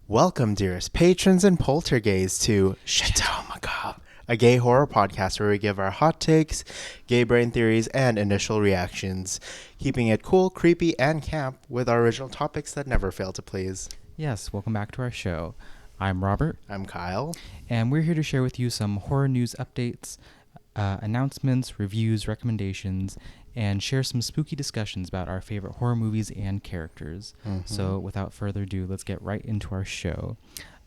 Welcome, dearest patrons and poltergeists, to Chateau Macabre, a gay horror podcast where we give our hot takes, gay brain theories, and initial reactions, keeping it cool, creepy, and camp with our original topics that never fail to please. Yes, welcome back to our show. I'm Robert. I'm Kyle. And we're here to share with you some horror news updates, announcements, reviews, recommendations, and share some spooky discussions about our favorite horror movies and characters. So without further ado, let's get right into our show.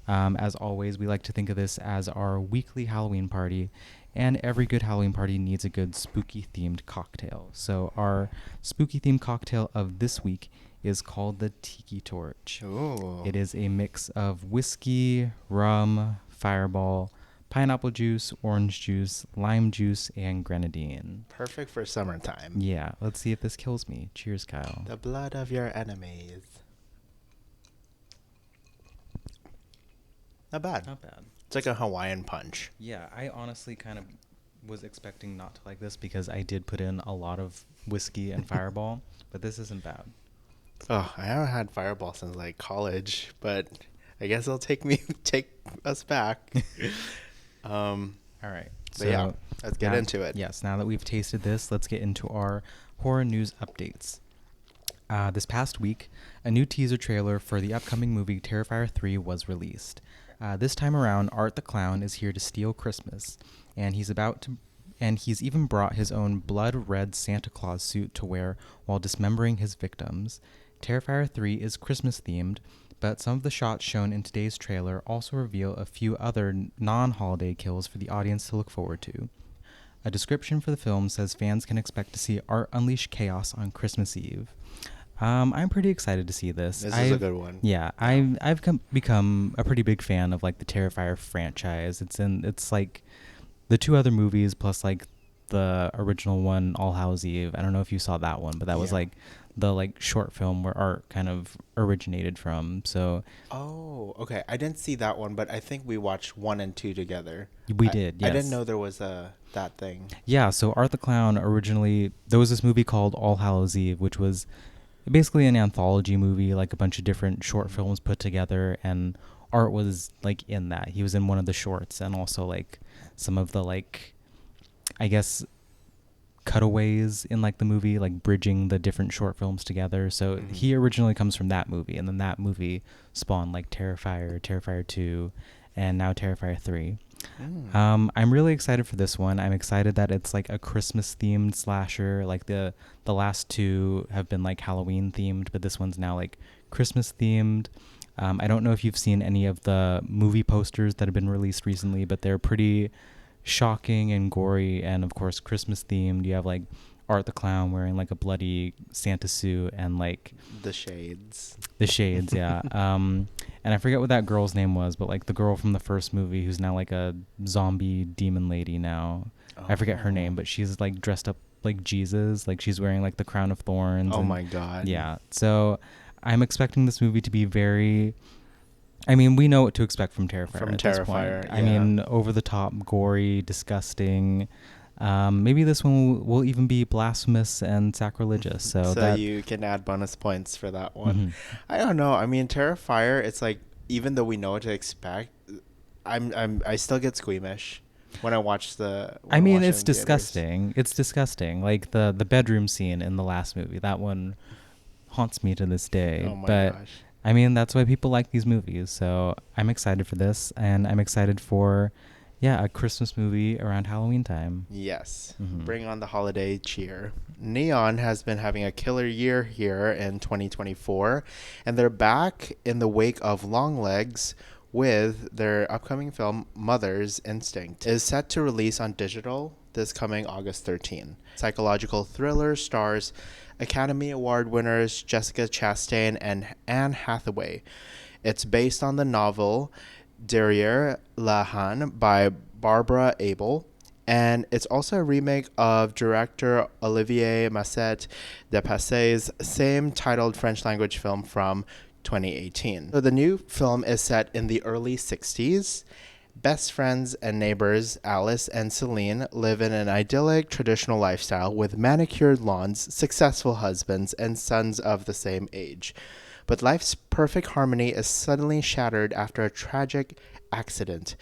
As always, we like to think of this as our weekly Halloween party, and every good Halloween party needs a good spooky-themed cocktail. So our spooky-themed cocktail of this week is called the Tiki Torch. Ooh. It is a mix of whiskey, rum, fireball, pineapple juice, orange juice, lime juice, and grenadine. Perfect for summertime. Yeah, let's see if this kills me. Cheers, Kyle. The blood of your enemies. Not bad. Not bad. It's like a Hawaiian punch. Yeah, I honestly kind of was expecting not to like this because I did put in a lot of whiskey and fireball, but this isn't bad. Oh, I haven't had Fireball since like college, but I guess it'll take us back. All right. So yeah, let's get into it. Yes, now that we've tasted this, let's get into our horror news updates. This past week, a new teaser trailer for the upcoming movie Terrifier 3 was released. This time around, Art the Clown is here to steal Christmas, and he's even brought his own blood red Santa Claus suit to wear while dismembering his victims. Terrifier 3 is Christmas themed, but some of the shots shown in today's trailer also reveal a few other non-holiday kills for the audience to look forward to. A description for the film says fans can expect to see Art unleash chaos on Christmas Eve. I'm pretty excited to see this. This is a good one. Yeah, I've become a pretty big fan of like the Terrifier franchise. It's like the two other movies plus like the original one, All Hallows Eve. I don't know if you saw that one, but that was like the like short film where Art kind of originated from. So Oh, okay. I didn't see that one, but I think we watched 1 and 2 together. We did, yes. I didn't know there was that thing. Yeah, so Art the Clown originally, there was this movie called All Hallows Eve, which was basically an anthology movie, like a bunch of different short films put together, and Art was like in that. He was in one of the shorts and also like some of the like, I guess, cutaways in like the movie, like bridging the different short films together. So he originally comes from that movie, and then that movie spawned like Terrifier, Terrifier 2, and now Terrifier 3. I'm really excited for this one. I'm excited that it's like a Christmas themed slasher. Like the last two have been like Halloween themed, but this one's now like Christmas themed. I don't know if you've seen any of the movie posters that have been released recently, but they're pretty shocking and gory, and of course Christmas themed. You have like Art the Clown wearing like a bloody Santa suit and like The shades, yeah. And I forget what that girl's name was, but like the girl from the first movie who's now like a zombie demon lady now. I forget her name, but she's like dressed up like Jesus, like she's wearing like the crown of thorns. Oh my god. Yeah, so I'm expecting this movie to be very, I mean, we know what to expect from Terrifier. From at this Terrifier, point. I mean, over the top, gory, disgusting. Maybe this one will even be blasphemous and sacrilegious. So you can add bonus points for that one. I don't know. I mean, Terrifier, it's like, even though we know what to expect, I still get squeamish when I watch the. I mean, it's disgusting. It's disgusting. Like the bedroom scene in the last movie. That one haunts me to this day. Oh my gosh. I mean, that's why people like these movies. So I'm excited for this, and I'm excited for, a Christmas movie around Halloween time. Yes. Bring on the holiday cheer. Neon has been having a killer year here in 2024, and they're back in the wake of Longlegs with their upcoming film Mother's Instinct. It is set to release on digital this coming August 13. Psychological thriller stars Academy Award winners Jessica Chastain and Anne Hathaway. It's based on the novel Derrière la Haine by Barbara Abel, and it's also a remake of director Olivier Masset Depassé's same-titled French-language film from 2018. So the new film is set in the early 60s. Best friends and neighbors Alice and Celine live in an idyllic traditional lifestyle with manicured lawns, successful husbands, and sons of the same age. But life's perfect harmony is suddenly shattered after a tragic accident.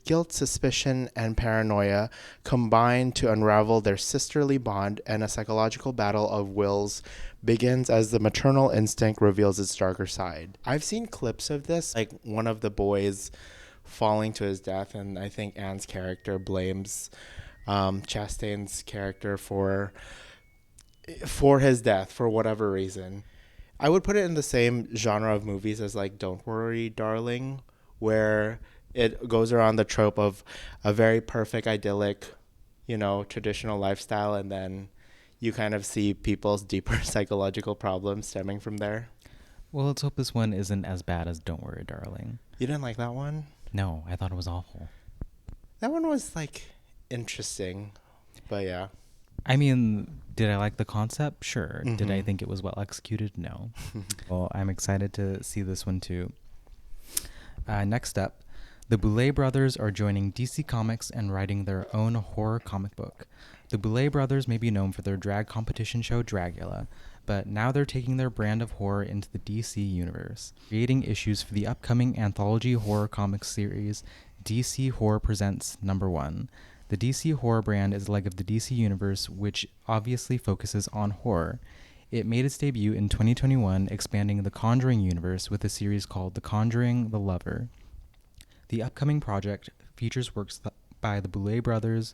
Guilt, suspicion, and paranoia combine to unravel their sisterly bond, and a psychological battle of wills begins as the maternal instinct reveals its darker side. I've seen clips of this, like one of the boys falling to his death, and I think Anne's character blames Chastain's character for his death for whatever reason. I would put it in the same genre of movies as like Don't Worry, Darling, where it goes around the trope of a very perfect, idyllic, traditional lifestyle, and then you kind of see people's deeper psychological problems stemming from there. Well, let's hope this one isn't as bad as Don't Worry, Darling. You didn't like that one? No, I thought it was awful. That one was like interesting, but yeah. I mean, did I like the concept? Sure. Mm-hmm. Did I think it was well executed? No. Well, I'm excited to see this one too. Next up, the Boulet brothers are joining DC Comics and writing their own horror comic book. The Boulet brothers may be known for their drag competition show Dragula, but now they're taking their brand of horror into the DC universe, creating issues for the upcoming anthology horror comic series DC Horror Presents #1. The DC horror brand is a leg of the DC universe, which obviously focuses on horror. It made its debut in 2021, expanding the Conjuring universe with a series called The Conjuring: The Lover. The upcoming project features works by the Boulet brothers.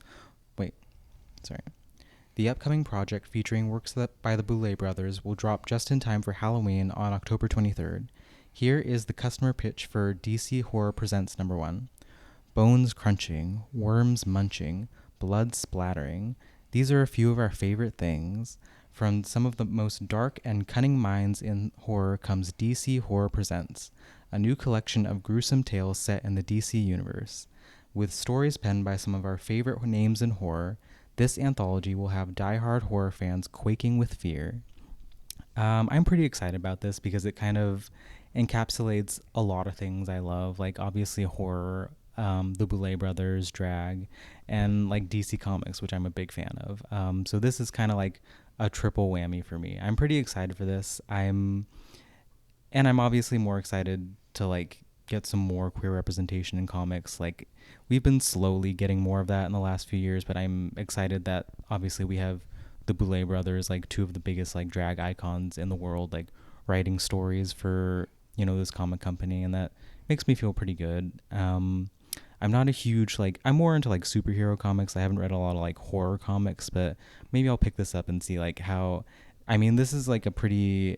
The upcoming project featuring works by the Boulet brothers will drop just in time for Halloween on October 23rd. Here is the customer pitch for DC Horror Presents #1. Bones crunching, worms munching, blood splattering. These are a few of our favorite things. From some of the most dark and cunning minds in horror comes DC Horror Presents, a new collection of gruesome tales set in the DC universe. With stories penned by some of our favorite names in horror, this anthology will have die-hard horror fans quaking with fear. I'm pretty excited about this because it kind of encapsulates a lot of things I love, like obviously horror, the Boulet brothers, drag, and like DC Comics, which I'm a big fan of. So this is kind of like a triple whammy for me. I'm pretty excited for this. I'm obviously more excited to like get some more queer representation in comics. Like we've been slowly getting more of that in the last few years, but I'm excited that obviously we have the Boulet brothers, like two of the biggest like drag icons in the world, like writing stories for, this comic company, and that makes me feel pretty good. I'm not a huge, I'm more into like superhero comics. I haven't read a lot of like horror comics, but maybe I'll pick this up and see like how, this is like a pretty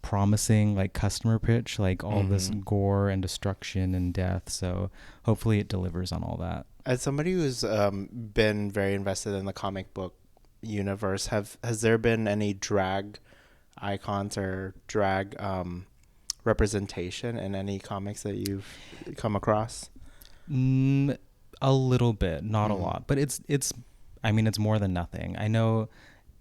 promising like customer pitch, like all this gore and destruction and death, so hopefully it delivers on all that. As somebody who's been very invested in the comic book universe, has there been any drag icons or drag representation in any comics that you've come across? A little bit, not a lot, but it's it's more than nothing. I know,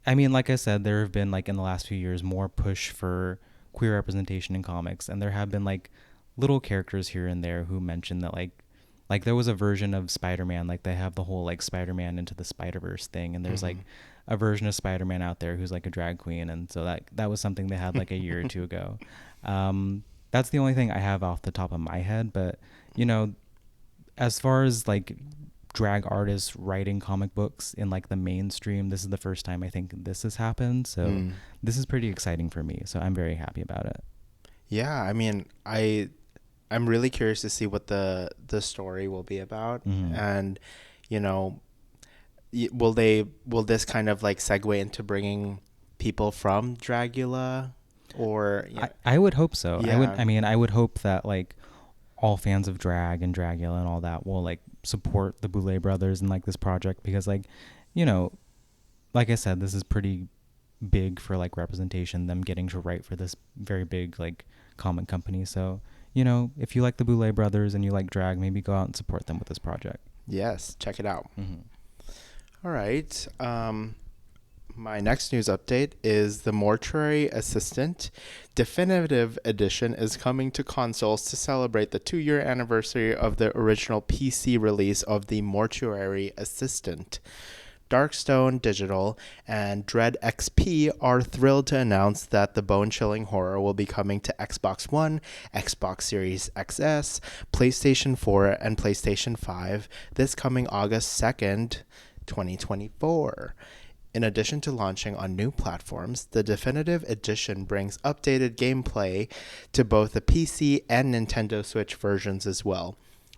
like I said, there have been like in the last few years more push for queer representation in comics, and there have been like little characters here and there who mentioned that like there was a version of Spider-Man, like they have the whole like Spider-Man into the Spider-Verse thing, and there's like a version of Spider-Man out there who's like a drag queen, and so that was something they had like a year or two ago. That's the only thing I have off the top of my head, but as far as like drag artists writing comic books in like the mainstream, this is the first time I think this has happened, so this is pretty exciting for me, so I'm very happy about it. Yeah, I'm really curious to see what the story will be about, and will this kind of like segue into bringing people from Dragula, or I would hope so. Yeah. I would hope that like all fans of drag and Dragula and all that will like support the Boulet brothers and like this project, because like like I said, this is pretty big for like representation, them getting to write for this very big like comic company. So if you like the Boulet brothers and you like drag, maybe go out and support them with this project. Yes, check it out. All right. My next news update is the Mortuary Assistant Definitive Edition is coming to consoles to celebrate the 2-year anniversary of the original PC release of the Mortuary Assistant. Darkstone Digital and Dread XP are thrilled to announce that the bone-chilling horror will be coming to Xbox One, Xbox Series XS, PlayStation 4, and PlayStation 5 this coming August 2nd, 2024. In addition to launching on new platforms, the Definitive Edition brings updated gameplay to both the PC and Nintendo Switch versions as well.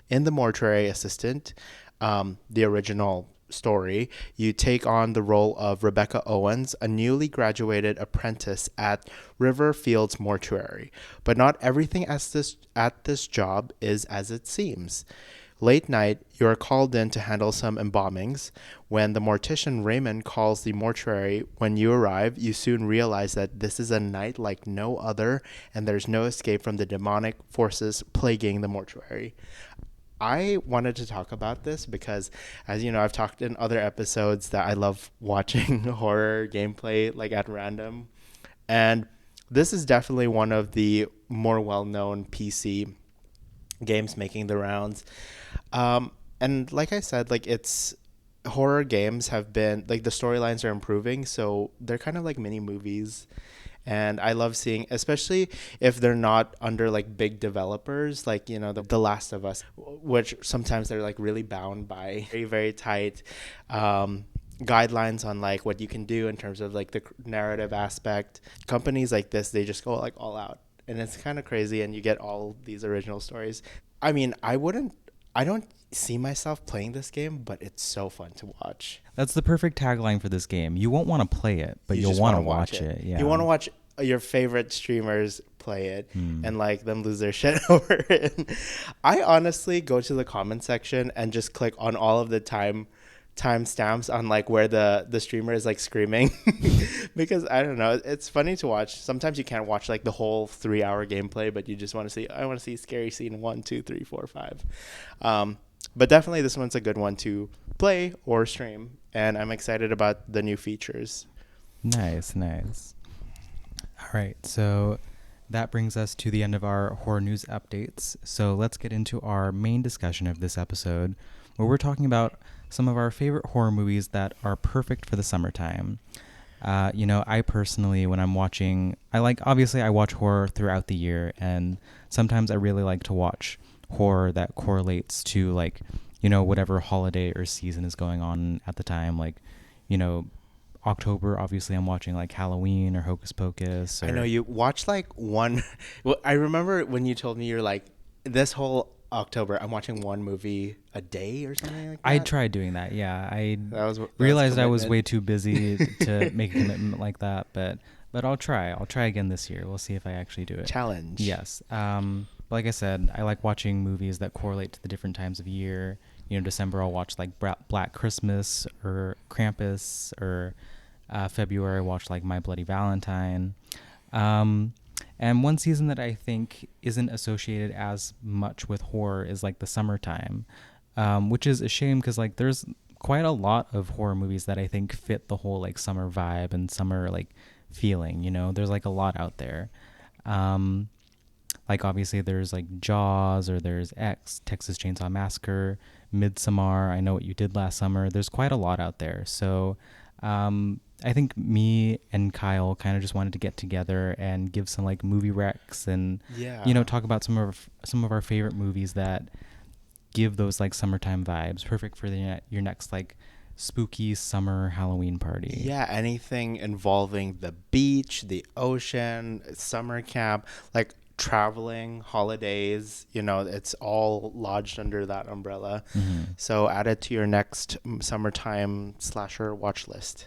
In the Mortuary Assistant, the original story, you take on the role of Rebecca Owens, a newly graduated apprentice at Riverfields Mortuary. But not everything at this job is as it seems. Late night, you are called in to handle some embalmings. When the mortician Raymond calls the mortuary when you arrive, you soon realize that this is a night like no other, and there's no escape from the demonic forces plaguing the mortuary. I wanted to talk about this because, as you know, I've talked in other episodes that I love watching horror gameplay like at random. And this is definitely one of the more well-known PC games making the rounds. And like I said, like it's horror games have been like the storylines are improving, so they're kind of like mini movies. And I love seeing, especially if they're not under like big developers, like, you know, the Last of Us, which sometimes they're like really bound by very, very tight guidelines on like what you can do in terms of like the narrative aspect. Companies like this, they just go like all out. And it's kind of crazy, and you get all these original stories. I mean, I don't see myself playing this game, but it's so fun to watch. That's the perfect tagline for this game. You won't want to play it, but You you'll just want to wanna watch watch it. Yeah. You want to watch your favorite streamers play it and like them lose their shit over it. I honestly go to the comment section and just click on all of the timestamps on like where the streamer is like screaming because I don't know, it's funny to watch. Sometimes you can't watch like the whole 3 hour gameplay, but you just want to see, I want to see scary scene 1, 2, 3, 4, 5. But definitely this one's a good one to play or stream, and I'm excited about the new features. Nice, nice. All right, so that brings us to the end of our horror news updates. So let's get into our main discussion of this episode, where we're talking about some of our favorite horror movies that are perfect for the summertime. You know, I personally, when I'm watching, obviously I watch horror throughout the year, and sometimes I really like to watch horror that correlates to like, you know, whatever holiday or season is going on at the time. Like, you know, October, obviously I'm watching like Halloween or Hocus Pocus. Or, I know you watch like one. Well, I remember when you told me you're like, this whole October, I'm watching one movie a day or something like that. I tried doing that. Yeah, That was realized I was commitment. way too busy to make a commitment like that. But I'll try. I'll try again this year. We'll see if I actually do it. Challenge. Yes. But like I said, I like watching movies that correlate to the different times of year. You know, December I'll watch like Black Christmas or Krampus, or February I watch like My Bloody Valentine. And one season that I think isn't associated as much with horror is like the summertime, which is a shame because like there's quite a lot of horror movies that I think fit the whole like summer vibe and summer like feeling. You know, there's like a lot out there. Like obviously there's like Jaws, or there's X, Texas Chainsaw Massacre, Midsommar, I Know What You Did Last Summer. There's quite a lot out there. So I think me and Kyle kind of just wanted to get together and give some like movie recs and you know, talk about some of our favorite movies that give those like summertime vibes, perfect for your next like spooky summer Halloween party. Yeah, anything involving the beach, the ocean, summer camp, like traveling, holidays, you know, it's all lodged under that umbrella. So add it to your next summertime slasher watch list.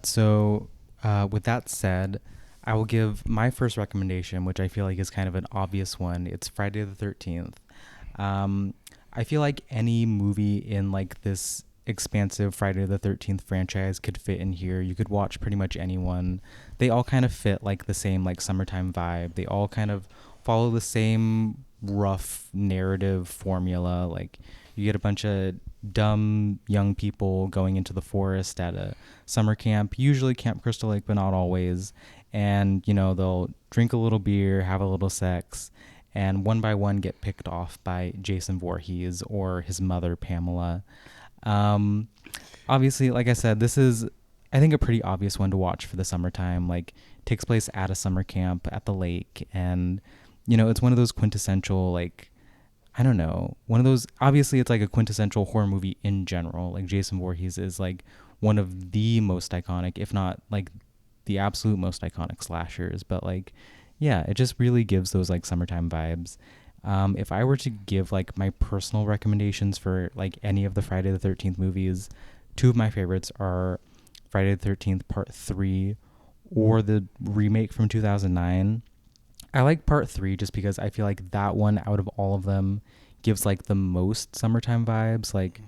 So with that said, I will give my first recommendation, which I feel like is kind of an obvious one. It's Friday the 13th. I feel like any movie in like this expansive Friday the 13th franchise could fit in here. You could watch pretty much anyone. They all kind of fit like the same like summertime vibe. They all kind of follow the same rough narrative formula. Like you get a bunch of dumb young people going into the forest at a summer camp, usually Camp Crystal Lake, but not always. And, you know, they'll drink a little beer, have a little sex, and one by one get picked off by Jason Voorhees or his mother, Pamela. Um, Obviously, like I said, this is, I think, a pretty obvious one to watch for the summertime. Like, takes place at a summer camp at the lake, and it's one of those quintessential, like, I don't know, one of those. Obviously, it's like a quintessential horror movie in general. Like, Jason Voorhees is like one of the most iconic, if not like the absolute most iconic slashers. But like, yeah, it just really gives those like summertime vibes. If I were to give like my personal recommendations for like any of the Friday the 13th movies, two of my favorites are Friday the 13th Part 3 or the remake from 2009. I like Part 3 just because I feel like that one out of all of them gives like the most summertime vibes. Like,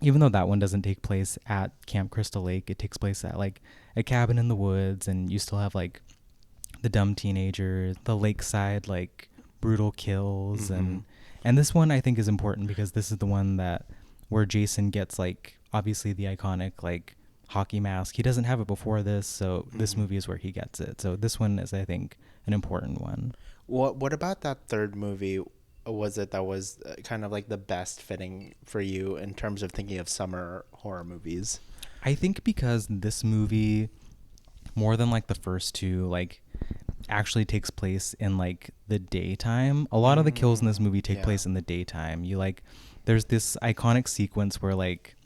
even though that one doesn't take place at Camp Crystal Lake, it takes place at like a cabin in the woods, and you still have like the dumb teenagers, the lakeside like brutal kills. Mm-hmm. And this one I think is important because this is the one that where Jason gets like obviously the iconic like hockey mask. He doesn't have it before this, so this Mm-hmm. movie is where he gets it. So this one is, I think, an important one. What about that third movie? Was it that was kind of like the best fitting for you in terms of thinking of summer horror movies? I think because this movie, more than like the first two, like actually takes place in like the daytime. A lot of the kills in this movie take Yeah. place in the daytime. You like, there's this iconic sequence where like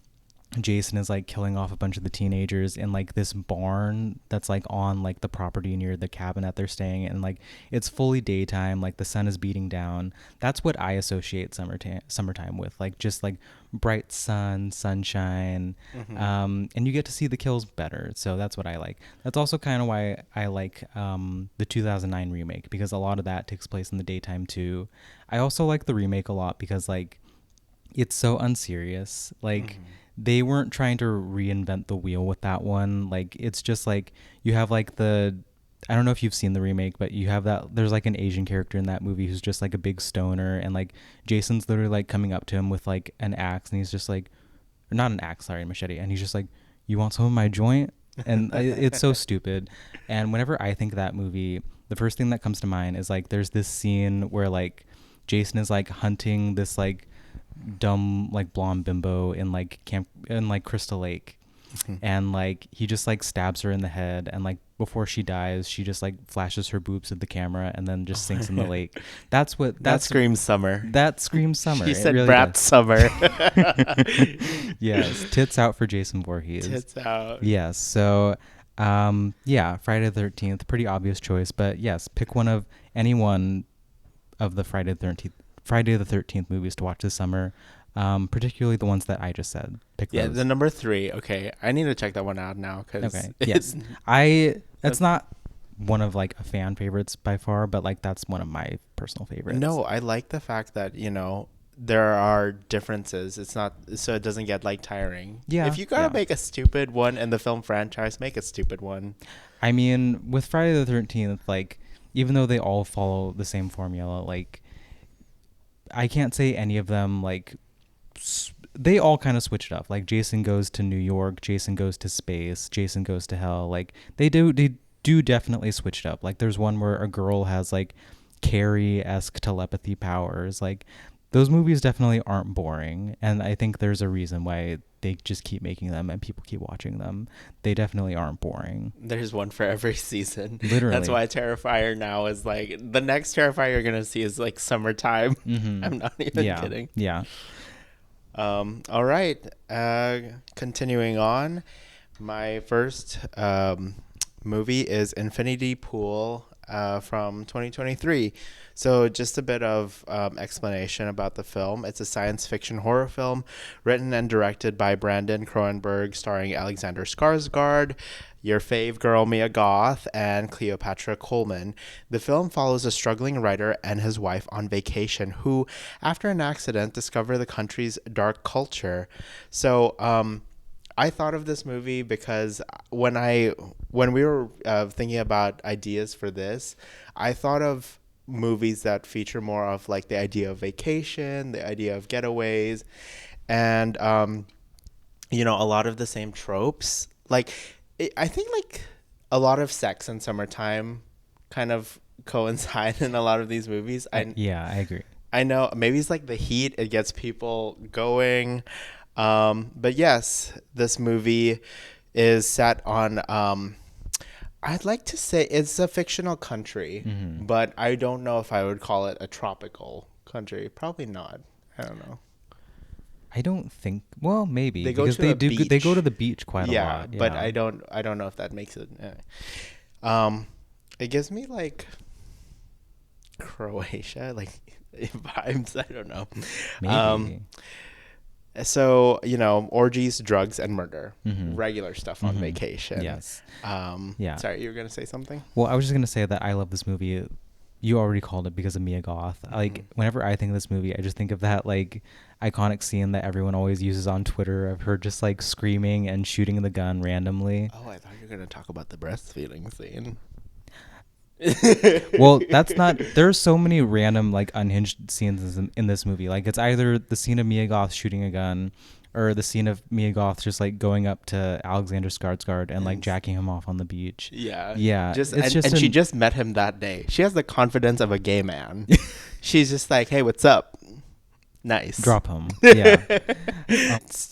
Jason is like killing off a bunch of the teenagers in like this barn that's like on like the property near the cabin that they're staying in. And like it's fully daytime, like the sun is beating down. That's what I associate summertime with, like just like bright sun, sunshine, Mm-hmm. and you get to see the kills better. So that's what I like. That's also kind of why I like the 2009 remake, because a lot of that takes place in the daytime too. I also like the remake a lot because like it's so unserious. Like, Mm-hmm. they weren't trying to reinvent the wheel with that one. Like, it's just like you have like the, I don't know if you've seen the remake, but you have that, there's like an Asian character in that movie who's just like a big stoner, and like Jason's literally like coming up to him with like an axe, and he's just like, or not an axe, sorry, machete, and he's just like, "You want some of my joint?" And it's so stupid. And whenever I think of that movie, the first thing that comes to mind is like there's this scene where like Jason is like hunting this like dumb like blonde bimbo in like camp in like Crystal Lake, and like he just like stabs her in the head, and like before she dies she just like flashes her boobs at the camera and then just sinks in the lake. That's what That screams summer. that screams summer. She It said really brat does. summer. Yes, tits out for Jason Voorhees. Tits out. Yes. So, yeah, Friday the 13th, pretty obvious choice, but yes, pick one of any one of the Friday the 13th movies to watch this summer. Particularly the ones that I just said. Pick Yeah, those. the number 3. Okay, I need to check that one out now because Okay. Yes. It's not one of like a fan favorites by far, but like that's one of my personal favorites. No, I like the fact that there are differences. It's not so it doesn't get like tiring. Yeah. If you gotta Yeah. make a stupid one in the film franchise, make a stupid one. I mean, with Friday the 13th, like, even though they all follow the same formula, like, I can't say any of them, like, they all kind of switch it up. Like, Jason goes to New York, Jason goes to space, Jason goes to hell. Like, they do definitely switch it up. Like, there's one where a girl has, like, Carrie-esque telepathy powers. Like, those movies definitely aren't boring, and I think there's a reason why they just keep making them and people keep watching them. They definitely aren't boring. There's one for every season. That's Literally. why Terrifier now is like the next Terrifier you're gonna see is like summertime. Mm-hmm. I'm not even Yeah. kidding. Yeah. All right. Continuing on, my first movie is Infinity Pool from 2023. So, just a bit of explanation about the film. It's a science fiction horror film written and directed by Brandon Cronenberg, starring Alexander Skarsgård, your fave girl Mia Goth, and Cleopatra Coleman. The film follows a struggling writer and his wife on vacation who, after an accident, discover the country's dark culture. So, I thought of this movie because when we were thinking about ideas for this, I thought of movies that feature more of like the idea of vacation, the idea of getaways, and a lot of the same tropes. Like I think like a lot of sex and summertime kind of coincide in a lot of these movies. Yeah, I agree. I know maybe it's like the heat, it gets people going. But yes, this movie is set on. I'd like to say it's a fictional country, Hmm. but I don't know if I would call it a tropical country. Probably not. I don't know. I don't think. Well, maybe They go because to they a do. They go to beach. the beach quite a Yeah, lot. but Yeah. I don't know if that makes it. Um, it gives me like Croatia, like vibes. I don't know. Um, Maybe. so orgies, drugs, and murder, Hmm. regular stuff on Hmm. vacation. Yes. Yeah. Sorry, you were gonna say something. Well, I was just gonna say that I love this movie. You already called it because of Mia Goth. Hmm. Like whenever I think of this movie, I just think of that like iconic scene that everyone always uses on Twitter of her just like screaming and shooting the gun randomly. Oh, I thought you were gonna talk about the breastfeeding scene. Well, that's not. There's so many random like unhinged scenes in this movie. Like it's either the scene of Mia Goth shooting a gun, or the scene of Mia Goth just like going up to Alexander Skarsgård and like And jacking him off on the beach. yeah, Yeah, just it's just and she an just met him that day. She has the confidence of a gay man. She's just like, hey, what's up? Nice. drop him. Yeah.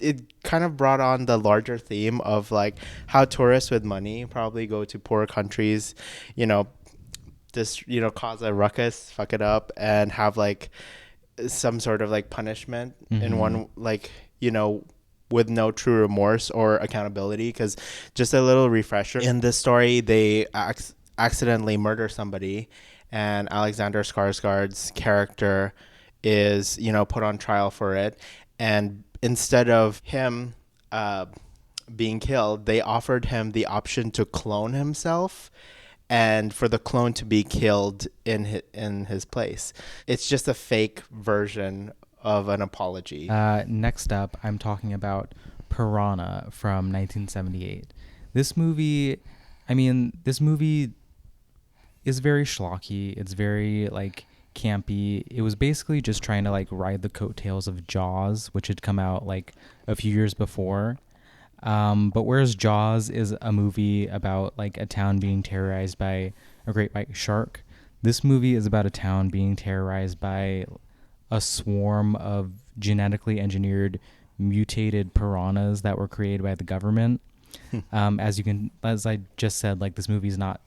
It kind of brought on the larger theme of like how tourists with money probably go to poor countries, you know, cause a ruckus, fuck it up, and have like some sort of like punishment in Hmm. one, like, with no true remorse or accountability. Because just a little refresher in this story, they accidentally murder somebody, and Alexander Skarsgård's character is put on trial for it, and instead of him being killed, they offered him the option to clone himself and for the clone to be killed in his place. It's just a fake version of an apology. Next up, I'm talking about Piranha from 1978. This movie, I mean, this movie is very schlocky. It's very like campy. It was basically just trying to like ride the coattails of Jaws, which had come out like a few years before. But whereas Jaws is a movie about like a town being terrorized by a great white shark, this movie is about a town being terrorized by a swarm of genetically engineered mutated piranhas that were created by the government. As I just said, like this movie is not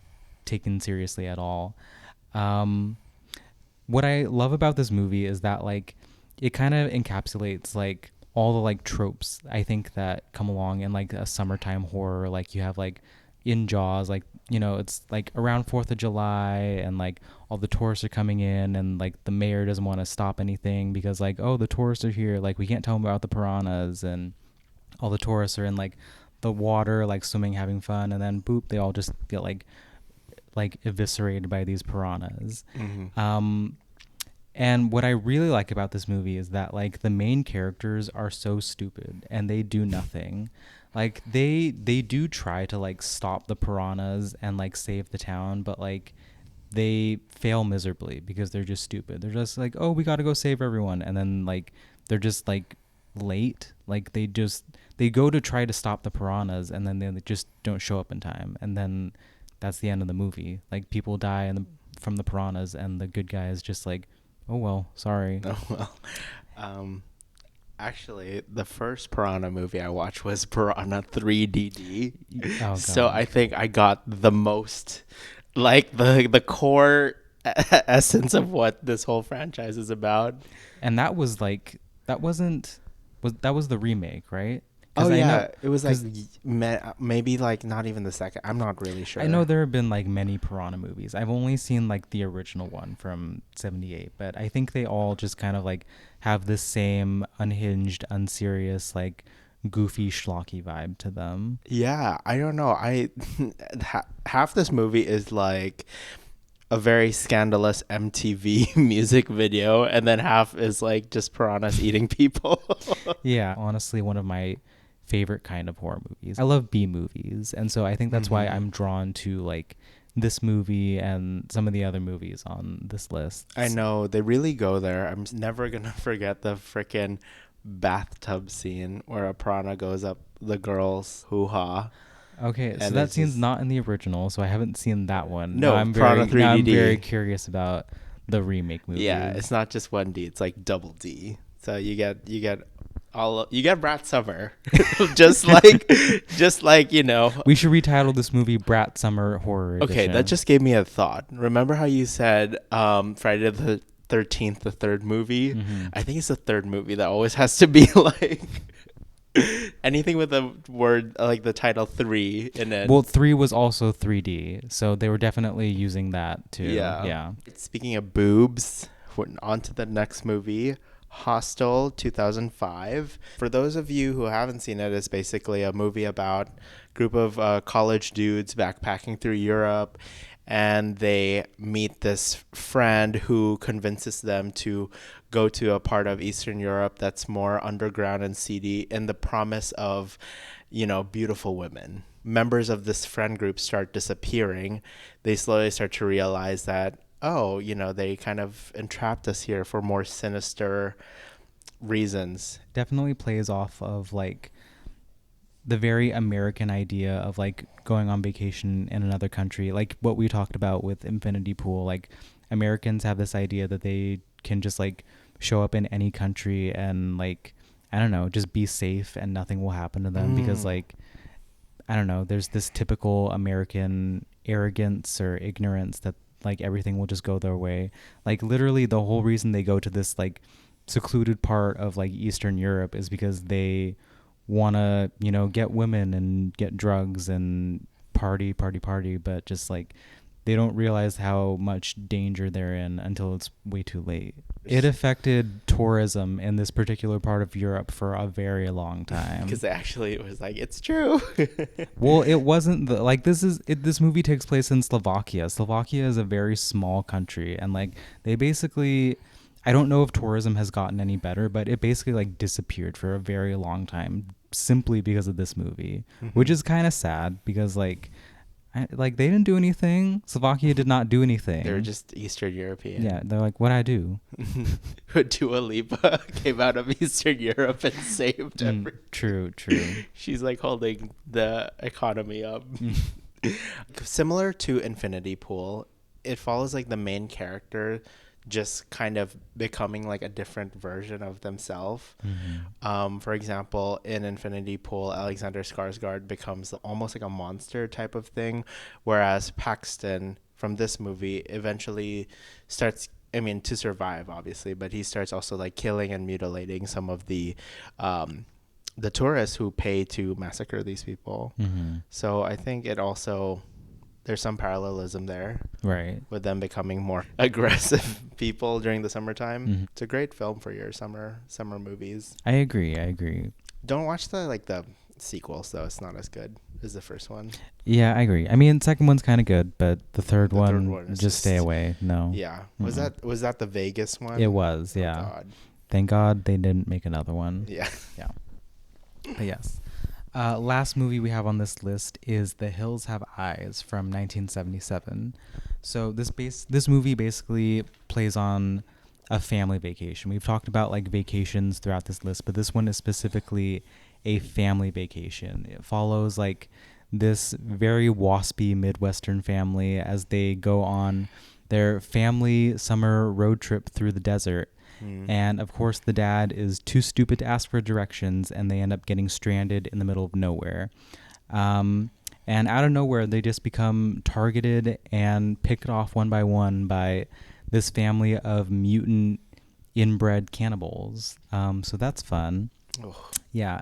taken seriously at all. Um, what I love about this movie is that like it kind of encapsulates like all the like tropes I think that come along in like a summertime horror. Like you have like in Jaws, like it's like around 4th of July and like all the tourists are coming in and like the mayor doesn't want to stop anything because like, oh, the tourists are here, like we can't tell them about the piranhas, and all the tourists are in like the water like swimming having fun, and then boop, they all just get like eviscerated by these piranhas. Hmm. Um, and what I really like about this movie is that like the main characters are so stupid and they do nothing. Like they do try to like stop the piranhas and like save the town, but like they fail miserably because they're just stupid. They're just like, "Oh, we got to go save everyone." And then like they're just like late. Like they go to try to stop the piranhas and then they just don't show up in time. And then that's the end of the movie. Like people die from the piranhas and the good guy is just like, oh well, sorry. Oh well. Um, Actually, the first Piranha movie I watched was Piranha 3DD. Oh So god. I think I got the most, like the core essence of what this whole franchise is about. And that was like that wasn't was that was the remake, right? Oh Because I know yeah, it was like because maybe like not even the second. I'm not really I know sure. there have been like many Piranha movies. I've only seen like the original one from 78, but I think they all just kind of like have this same unhinged, unserious, like goofy, schlocky vibe to them. Yeah, I don't know. Half this movie is like a very scandalous MTV music video, and then half is like just piranhas eating people. Yeah, honestly, one of my favorite kind of horror movies. I love B movies, and so I think that's why Hmm. I'm drawn to like this movie and some of the other movies on this list. I know they really go there. Never gonna forget the freaking bathtub scene where a piranha goes up the girl's hoo ha, Okay, so and that it's scene's just not in the original, so I haven't seen that one. no piranha Now I'm very 3DD. curious about the remake Yeah, movies. it's not just 1D; it's like double D. So you get all you get Brat Summer, just like We should retitle this movie Brat Summer Horror Okay, Edition. that just gave me a thought. Remember how you said Friday the 13th, the third movie? Mm-hmm. I think it's the third movie that always has to be like anything with the word like the title 3 in it. Well, 3 was also 3D, so they were definitely using that too. Yeah. Yeah. Speaking of boobs, we're on to the next movie, Hostel 2005. For those of you who haven't seen it, it's basically a movie about a group of college dudes backpacking through Europe, and they meet this friend who convinces them to go to a part of Eastern Europe that's more underground and seedy in the promise of, beautiful women. Members of this friend group start disappearing. They slowly start to realize that, oh, they kind of entrapped us here for more sinister reasons. Definitely plays off of like the very American idea of like going on vacation in another country, like what we talked about with Infinity Pool. Like Americans have this idea that they can just like show up in any country and like, I don't know, just be safe and nothing will happen to them because like, I don't know, there's this typical American arrogance or ignorance that like everything will just go their way. Like literally the whole reason they go to this like secluded part of like Eastern Europe is because they want to, get women and get drugs and party, but just like they don't realize how much danger they're in until it's way too late. It affected tourism in this particular part of Europe for a very long time. Because actually it was like, it's true. Well, it wasn't like this movie takes place in Slovakia. Slovakia is a very small country, and like they basically, I don't know if tourism has gotten any better, but it basically like disappeared for a very long time simply because of this movie, which is kind of sad because like they didn't do anything. Slovakia did not do anything. They're just Eastern European. Yeah, they're like, what'd I do? Dua Lipa came out of Eastern Europe and saved everything. True. She's like holding the economy up. Similar to Infinity Pool, it follows like the main character just kind of becoming like a different version of themselves. For example, in Infinity Pool, Alexander Skarsgård becomes almost like a monster type of thing, whereas Paxton from this movie eventually starts, to survive obviously, but he starts also like killing and mutilating some of the tourists who pay to massacre these people. So I think it also, there's some parallelism there, right, with them becoming more aggressive people during the summertime. It's a great film for your summer movies. I agree. Don't watch the sequels though. It's not as good as the first one. Yeah, I agree. I mean, second one's kind of good, but the third one just stay away. No. Yeah. Was that the Vegas one? It was. Yeah. Oh, God. Thank God they didn't make another one. Yeah. But yes. Last movie we have on this list is The Hills Have Eyes from 1977. So this movie basically plays on a family vacation. We've talked about like vacations throughout this list, but this one is specifically a family vacation. It follows like this very waspy Midwestern family as they go on their family summer road trip through the desert. And of course the dad is too stupid to ask for directions, and they end up getting stranded in the middle of nowhere. And out of nowhere they just become targeted and picked off one by one by this family of mutant inbred cannibals. So that's fun. Oh. Yeah.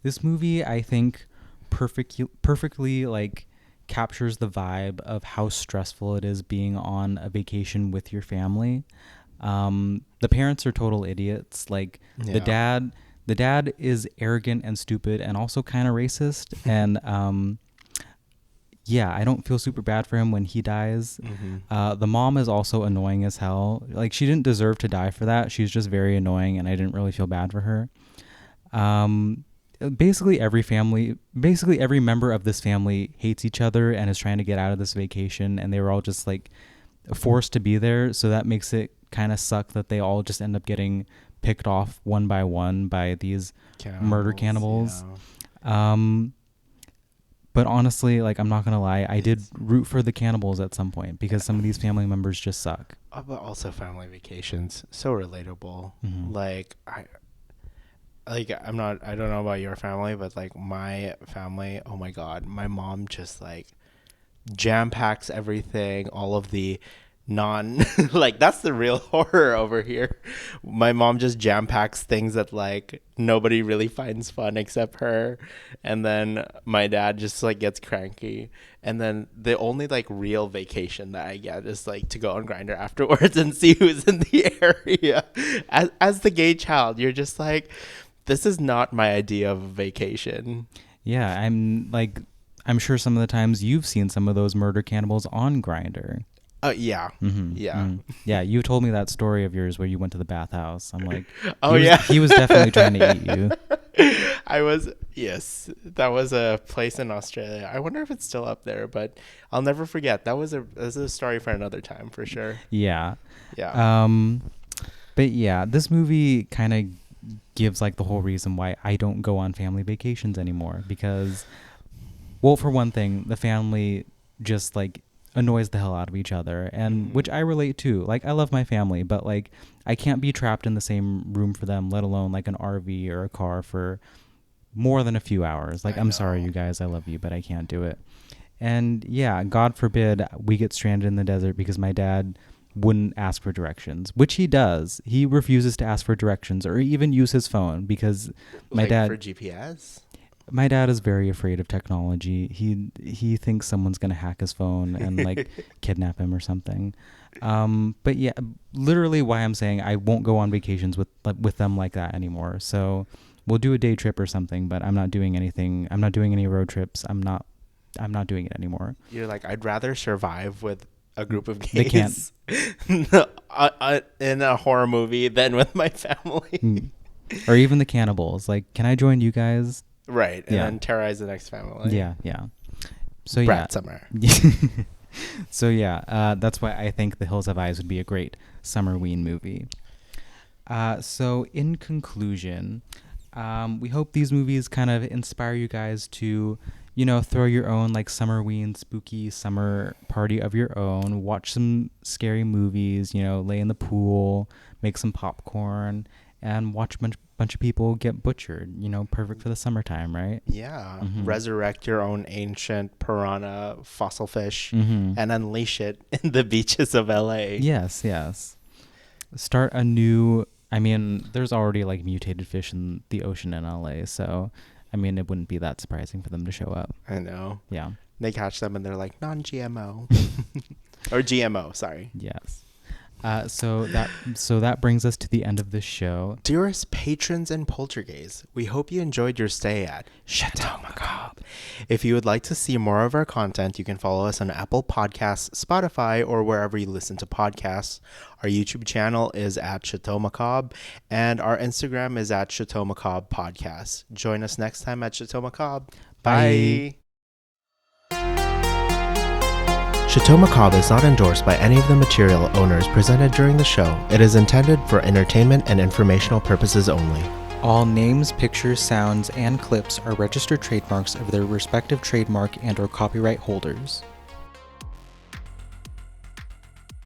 This movie I think perfectly like captures the vibe of how stressful it is being on a vacation with your family. The parents are total idiots. Like the dad is arrogant and stupid and also kind of racist. And I don't feel super bad for him when he dies. The mom is also annoying as hell. Like she didn't deserve to die for that. She's just very annoying, and I didn't really feel bad for her. Basically every member of this family hates each other and is trying to get out of this vacation, and they were all just like forced to be there. So that makes it kind of suck that they all just end up getting picked off one by one by these murder cannibals. Yeah. But honestly, like, I'm not gonna lie, I did root for the cannibals at some point because some of these family members just suck. But also family vacations, so relatable. Like like I don't know about your family, but like my family, oh my god, my mom just like jam packs everything, all of the non like that's the real horror over here. My mom just jam packs things that like nobody really finds fun except her, and then my dad just like gets cranky, and then the only like real vacation that I get is like to go on Grinder afterwards and see who's in the area. As the gay child, you're just like, this is not my idea of a vacation. Yeah, I'm sure some of the times you've seen some of those murder cannibals on Grinder. Yeah. Yeah. Yeah, you told me that story of yours where you went to the bathhouse. I'm like, Oh, yeah, he was definitely trying to eat you. Yes, that was a place in Australia. I wonder if it's still up there, but I'll never forget. That's a story for another time for sure. Yeah. Yeah. But yeah, this movie kind of gives like the whole reason why I don't go on family vacations anymore because, well, for one thing, the family just like annoys the hell out of each other, and which I relate to. Like, I love my family, but like I can't be trapped in the same room for them, let alone like an RV or a car for more than a few hours. Like, I'm sorry, you guys, I love you, but I can't do it. And yeah, God forbid we get stranded in the desert because my dad wouldn't ask for directions, which he does. He refuses to ask for directions or even use his phone because my Like dad for GPS. my dad is very afraid of technology. He thinks someone's gonna hack his phone and like kidnap him or something. But yeah, literally why I'm saying I won't go on vacations with them like that anymore. So we'll do a day trip or something, but I'm not doing anything. I'm not doing any road trips. I'm not doing it anymore. You're like, I'd rather survive with a group of They can't. gays in a horror movie than with my family. Or even the cannibals. Like, can I join you guys? Right. And Yeah. then terrorize the next family. Yeah. So Brat Summer. So yeah, that's why I think The Hills Have Eyes would be a great summerween movie. So in conclusion, we hope these movies kind of inspire you guys to, throw your own like summerween spooky summer party of your own, watch some scary movies, lay in the pool, make some popcorn, and watch a bunch of people get butchered. Perfect for the summertime, right? Yeah. Resurrect your own ancient piranha fossil fish and unleash it in the beaches of LA. Yes. Start a new... I mean, there's already like mutated fish in the ocean in LA, so I mean, it wouldn't be that surprising for them to show up. I know. Yeah. They catch them and they're like, non-GMO. Or GMO, sorry. Yes. So that brings us to the end of this show. Dearest patrons and poltergeists, we hope you enjoyed your stay at Chateau Macabre. If you would like to see more of our content, you can follow us on Apple Podcasts, Spotify, or wherever you listen to podcasts. Our YouTube channel is at Chateau Macabre, and our Instagram is at Chateau Macabre Podcast. Join us next time at Chateau Macabre. Bye. Chateau Macabre is not endorsed by any of the material owners presented during the show. It is intended for entertainment and informational purposes only. All names, pictures, sounds, and clips are registered trademarks of their respective trademark and/or copyright holders.